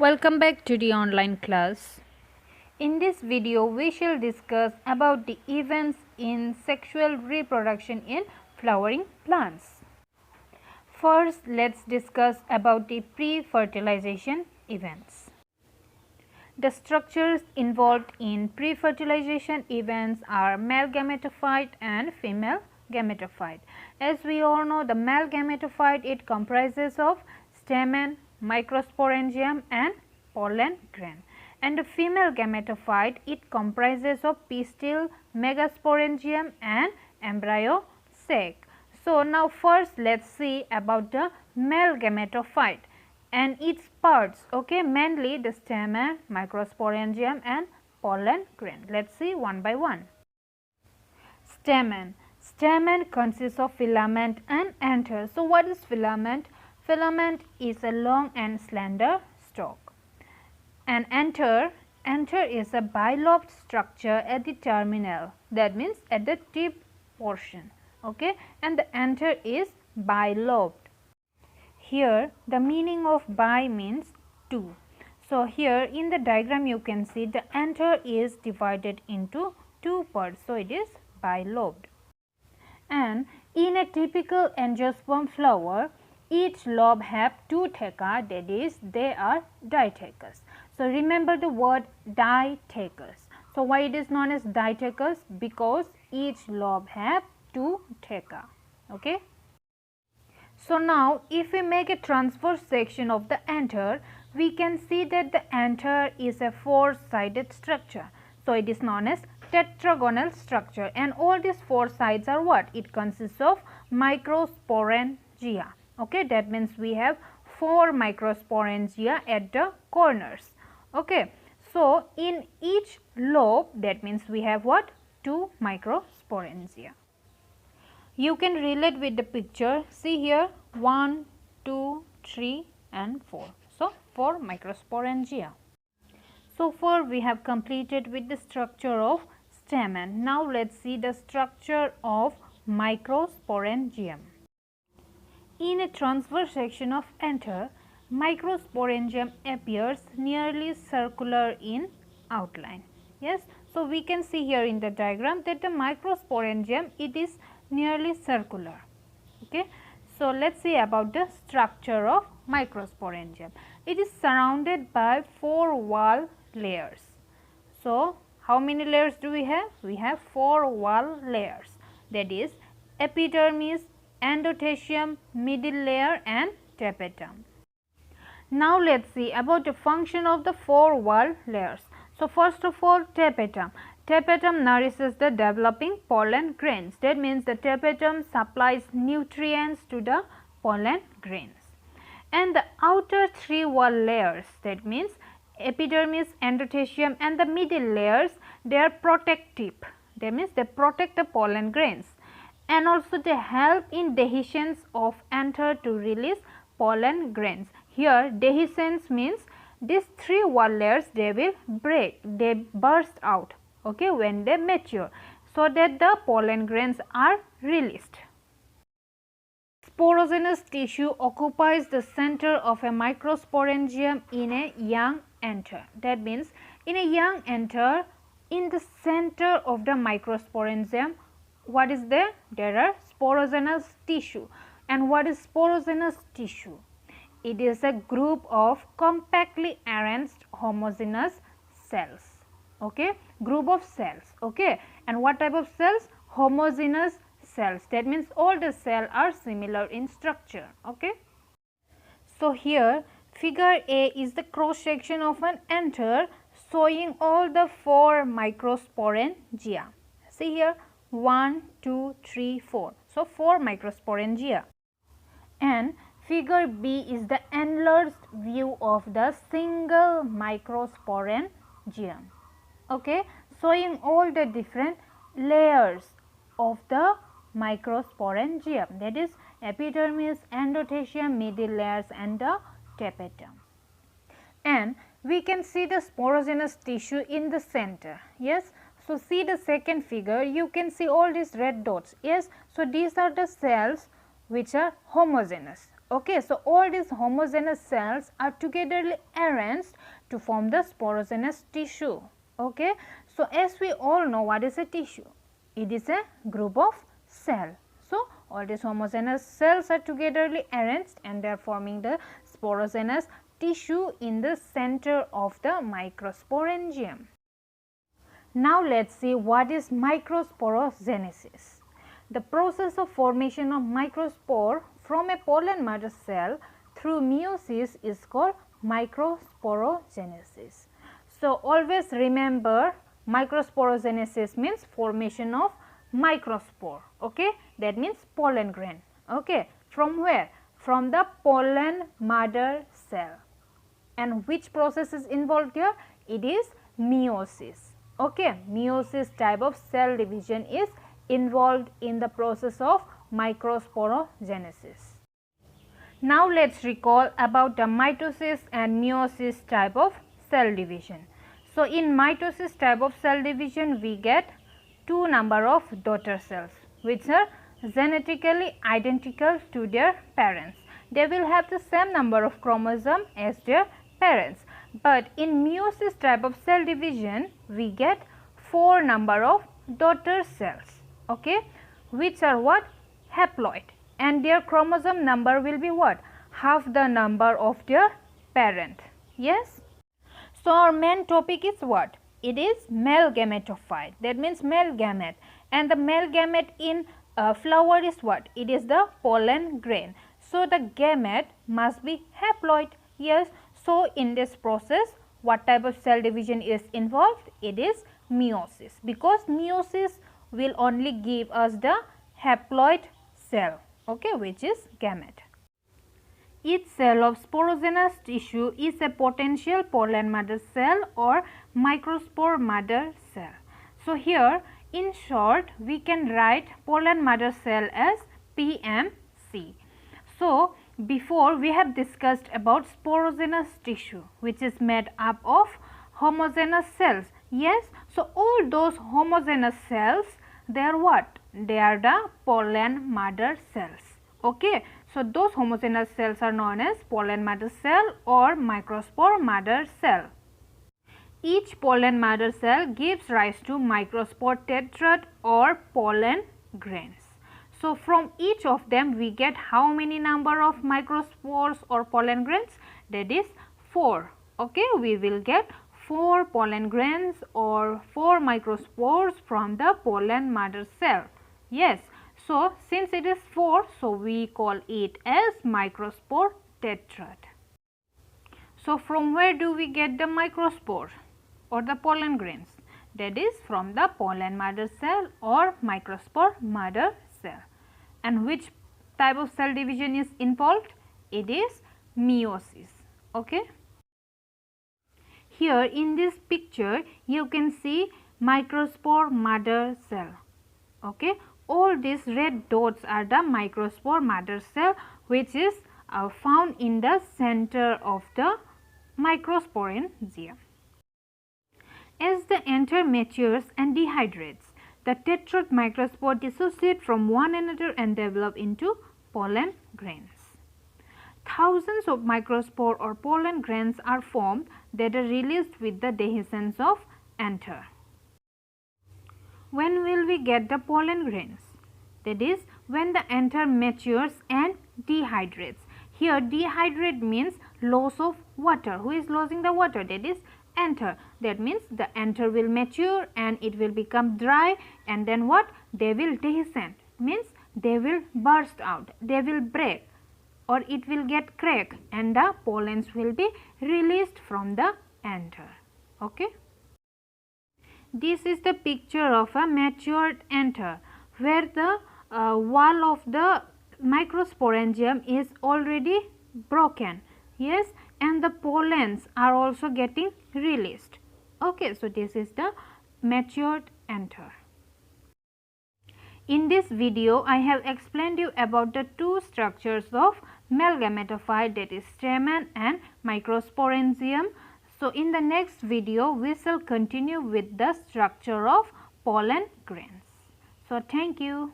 Welcome back to the online class. In this video, we shall discuss about the events in sexual reproduction in flowering plants. First, let's discuss about the pre-fertilization events. The structures involved in pre-fertilization events are male gametophyte and female gametophyte. As we all know, the male gametophyte, it comprises of stamen, microsporangium and pollen grain, and the female gametophyte, it comprises of pistil, megasporangium and embryo sac. So now first let's see about the male gametophyte and its parts, okay, mainly the stamen, microsporangium and pollen grain. Let's see one by one. Stamen. Stamen consists of filament and anther. So what is filament? Filament is a long and slender stalk. And anther is a bilobed structure at the terminal, that means at the tip portion, okay, and the anther is bilobed. Here the meaning of bi means two. So here in the diagram you can see the anther is divided into two parts, so it is bilobed. And in a typical angiosperm flower, each lobe have two theca, that is they are dithecous. So remember the word dithecous. So why it is known as dithecous? Because each lobe have two theca, okay. So now if we make a transverse section of the anther, we can see that the anther is a four-sided structure. So it is known as tetragonal structure, and all these four sides are what? It consists of microsporangia, okay. That means we have four microsporangia at the corners, okay. So in each lobe, that means we have what? Two microsporangia. You can relate with the picture. See here 1, 2, 3 and 4. So 4 microsporangia. So far we have completed with the structure of stamen. Now let's see the structure of microsporangium. In a transverse section of anther, microsporangium appears nearly circular in outline. Yes, so we can see here in the diagram that the microsporangium, it is nearly circular, okay. So let's see about the structure of microsporangium. It is surrounded by four wall layers. So how many layers do we have? We have four wall layers, that is epidermis, endothecium, middle layer and tapetum. Now let's see about the function of the four wall layers. So first of all, tapetum. Tapetum nourishes the developing pollen grains. That means the tapetum supplies nutrients to the pollen grains. And the outer three wall layers, that means epidermis, endothecium and the middle layers, they are protective. That means they protect the pollen grains, and also they help in dehiscence of anther to release pollen grains. Here dehiscence means these three wall layers, they will break, they burst out, okay, when they mature, so that the pollen grains are released. Sporogenous tissue occupies the center of a microsporangium in a young anther. That means in a young anther, in the center of the microsporangium, what is there? There are sporogenous tissue. And what is sporogenous tissue? It is a group of compactly arranged homogeneous cells, okay, group of cells, okay. And what type of cells? Homogeneous cells. That means all the cells are similar in structure, okay. So here figure A is the cross section of an anther showing all the four microsporangia. See here 1, 2, 3, 4. So 4 microsporangia. And figure B is the enlarged view of the single microsporangium, okay, showing all the different layers of the microsporangium, that is epidermis, endothecium, middle layers and the tapetum. And we can see the sporogenous tissue in the center. Yes, so see the second figure, you can see all these red dots. Yes, so these are the cells which are homogeneous, Okay, so all these homogeneous cells are togetherly arranged to form the sporogenous tissue. Okay, so as we all know, what is a tissue? It is a group of cell. So all these homogeneous cells are togetherly arranged and they are forming the sporogenous tissue in the center of the microsporangium. Now let us see what is microsporogenesis. The process of formation of microspore from a pollen mother cell through meiosis is called microsporogenesis. So always remember, microsporogenesis means formation of microspore. Okay, that means pollen grain. Okay, from where? From the pollen mother cell. And which process is involved here? It is meiosis. Okay, meiosis type of cell division is involved in the process of microsporogenesis. Now let us recall about the mitosis and meiosis type of cell division. So in mitosis type of cell division, we get two number of daughter cells which are genetically identical to their parents. They will have the same number of chromosomes as their parents. But in meiosis type of cell division, we get 4 number of daughter cells, okay, which are what? Haploid, and their chromosome number will be what? Half the number of their parent. Yes. So our main topic is what? It is male gametophyte. That means male gamete, and the male gamete in flower is what? It is the pollen grain. So the gamete must be haploid. Yes. So in this process, what type of cell division is involved? It is meiosis, because meiosis will only give us the haploid cell, okay, which is gamete. Each cell of sporogenous tissue is a potential pollen mother cell or microspore mother cell. So here in short we can write pollen mother cell as PMC. So before we have discussed about sporogenous tissue, which is made up of homogeneous cells. Yes, so all those homogeneous cells, they are what? They are the pollen mother cells. Okay, so those homogeneous cells are known as pollen mother cell or microspore mother cell. Each pollen mother cell gives rise to microspore tetrad or pollen grains. So from each of them we get how many number of microspores or pollen grains? That is 4. Okay, we will get 4 pollen grains or 4 microspores from the pollen mother cell. Yes, so since it is 4, so we call it as microspore tetrad. So from where do we get the microspores or the pollen grains? That is from the pollen mother cell or microspore mother cell. And which type of cell division is involved? It is meiosis. Okay. Here in this picture you can see microspore mother cell. Okay. All these red dots are the microspore mother cell, which is found in the center of the microsporangium. As the anther matures and dehydrates, the tetrad microspore dissociate from one another and develop into pollen grains. Thousands of microspore or pollen grains are formed that are released with the dehiscence of anther. When will we get the pollen grains? That is when the anther matures and dehydrates. Here dehydrate means loss of water. Who is losing the water? That is anther. That means the anther will mature and it will become dry, and then what? They will dehiscent, means they will burst out, they will break, or it will get crack, and the pollens will be released from the anther. Okay. This is the picture of a matured anther where the wall of the microsporangium is already broken. Yes, and the pollens are also getting released. Okay, so this is the matured anther. In this video, I have explained you about the two structures of male gametophyte, that is stamen and microsporangium. So in the next video, we shall continue with the structure of pollen grains. So thank you.